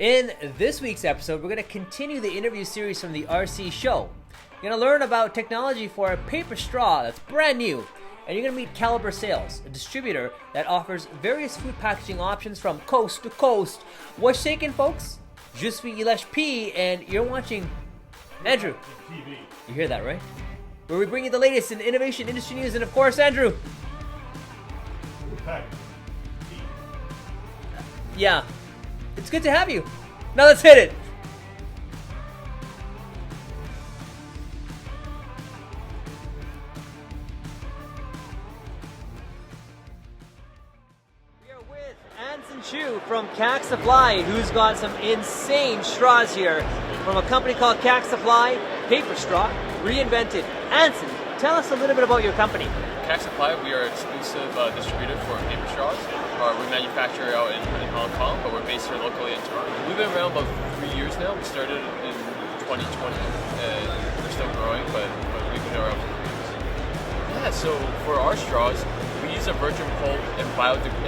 In this week's episode, we're going to continue the interview series from the RC show. You're going to learn about technology for a paper straw that's brand new, and you're going to meet Calibre Sales, a distributor that offers various food packaging options from coast to coast. What's shaking, folks? Je suis Elish P, and you're watching Andrew. TV. You hear that, right? Where we bring you the latest in innovation, industry news, and of course, Andrew. Okay. Yeah, it's good to have you. Now let's hit it. We are with Anson Chu from Cac Supply, who's got some insane straws here from a company called Cac Supply, paper straw, reinvented. Anson, tell us a little bit about your company. Cac Supply, we are exclusive distributor for paper straws. We manufacture out in Hong Kong, but we're based here locally in Toronto. We've been around about 3 years now. We started in 2020, and we're still growing, but we've been around for 3 years. Yeah, so for our straws, we use a virgin pulp and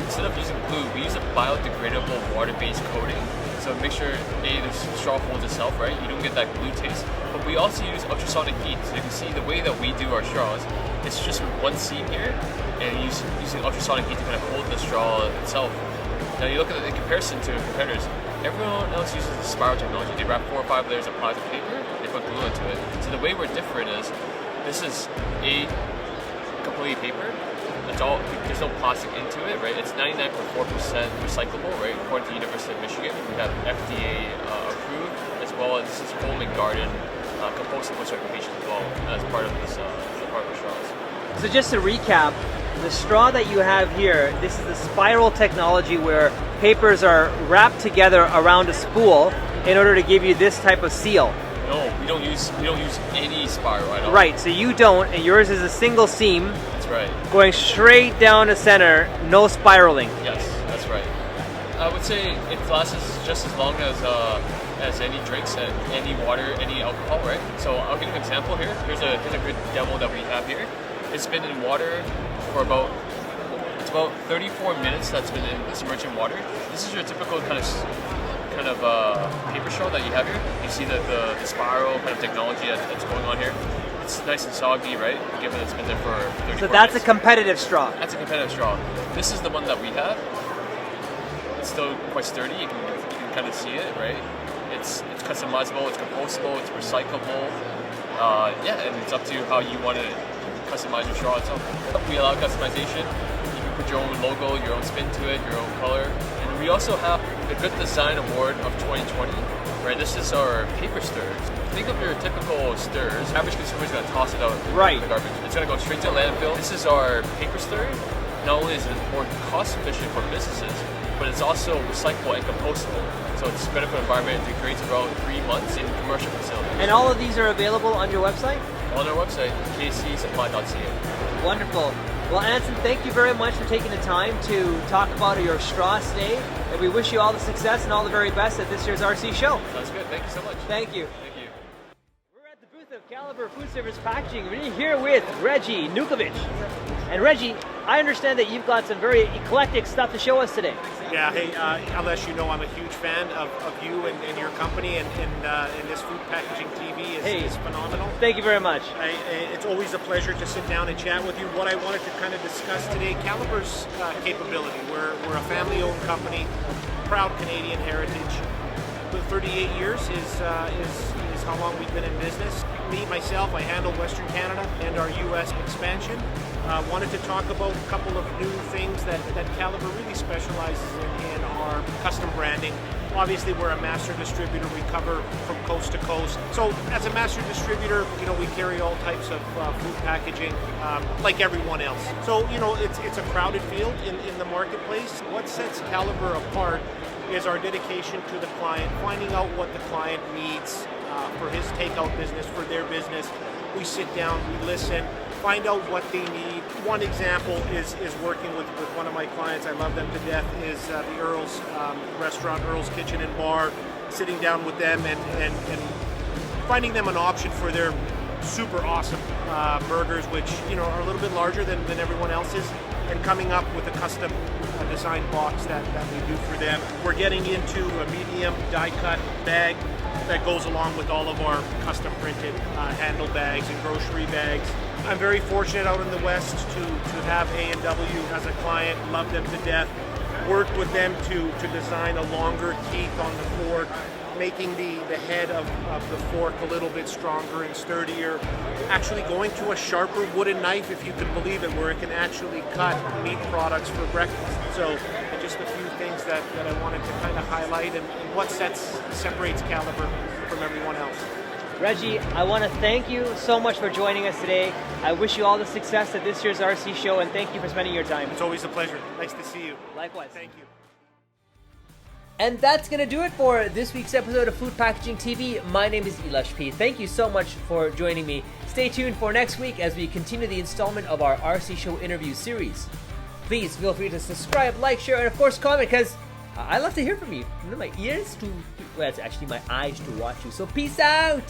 instead of using glue, we use a biodegradable water-based coating. So make sure the straw holds itself, right? You don't get that glue taste. But we also use ultrasonic heat. So you can see the way that we do our straws, it's just with one seam here, and using ultrasonic heat to kind of hold the straw itself. Now you look at it in comparison to competitors, everyone else uses the spiral technology. They wrap 4 or 5 layers of plastic paper, they put glue into it. So the way we're different is, this is a completely paper. There's no plastic into it, right? It's 99.4% recyclable, right? According to the University of Michigan, we have FDA approved, as well as this is home and garden compostable certification as well as part of this part of the straws. So just to recap, the straw that you have here, this is the spiral technology where papers are wrapped together around a spool in order to give you this type of seal. No, we don't use any spiral at all. Right, so you don't, and yours is a single seam. That's right. Going straight down the center, no spiraling. Yes, that's right. I would say it lasts just as long as any drinks, and any water, any alcohol, right? So I'll give you an example here. Here's a good demo that we have here. It's been in water for about 34 minutes. That's been submerged in water. This is your typical kind of paper straw that you have here. You see the spiral kind of technology that's going on here. It's nice and soggy, right? Given it's been there for 34 minutes. So that's a competitive straw. That's a competitive straw. This is the one that we have. It's still quite sturdy. You can kind of see it, right? It's customizable. It's compostable. It's recyclable. Yeah, and it's up to you how you want to customize your straw itself. We allow customization. You can put your own logo, your own spin to it, your own color. And we also have the Good Design Award of 2020. Right, this is our paper stir. Think of your typical stirs. Average consumer is going to toss it out in the garbage. It's going to go straight to landfill. This is our paper stir. Not only is it more cost efficient for businesses, but it's also recyclable and compostable. So it's better for the environment. It degrades in about 3 months in commercial facilities. And all of these are available on your website? On our website, kcsupply.ca. Wonderful. Well, Anson, thank you very much for taking the time to talk about your straws today. And we wish you all the success and all the very best at this year's RC show. Sounds good. Thank you so much. Thank you. Thank you. We're at the booth of Calibre Food Service Packaging. We're here with Reggie Nukovic. And Reggie, I understand that you've got some very eclectic stuff to show us today. Yeah, hey, Elish, you know I'm a huge fan of you and your company, and this food packaging TV is phenomenal. Thank you very much. It's always a pleasure to sit down and chat with you. What I wanted to kind of discuss today, Calibre's capability. We're a family-owned company, proud Canadian heritage. 38 years is how long we've been in business. Me, myself, I handle Western Canada and our U.S. expansion. Wanted to talk about a couple of new things that Calibre really specializes in our custom branding. Obviously, we're a master distributor. We cover from coast to coast. So as a master distributor, you know, we carry all types of food packaging like everyone else. So, you know, it's a crowded field in the marketplace. What sets Calibre apart is our dedication to the client, finding out what the client needs for his takeout business, for their business. We sit down, we listen, find out what they need. One example is working with one of my clients. I love them to death, is the Earl's restaurant, Earl's Kitchen and Bar, sitting down with them and finding them an option for their super awesome burgers, which, you know, are a little bit larger than everyone else's, and coming up with a custom design box that we do for them. We're getting into a medium die cut bag that goes along with all of our custom printed handle bags and grocery bags. I'm very fortunate out in the West to have A&W as a client, love them to death, worked with them to design a longer teeth on the fork, making the head of the fork a little bit stronger and sturdier, actually going to a sharper wooden knife, if you can believe it, where it can actually cut meat products for breakfast. So just a few things that I wanted to kind of highlight and what separates Calibre from everyone else. Reggie, I want to thank you so much for joining us today. I wish you all the success at this year's RC show, and thank you for spending your time. It's always a pleasure. Nice to see you. Likewise. Thank you. And that's going to do it for this week's episode of Food Packaging TV. My name is Elish P. Thank you so much for joining me. Stay tuned for next week as we continue the installment of our RC Show interview series. Please feel free to subscribe, like, share, and of course comment, because I love to hear from you. My ears to, well, it's actually my eyes to watch you. So peace out!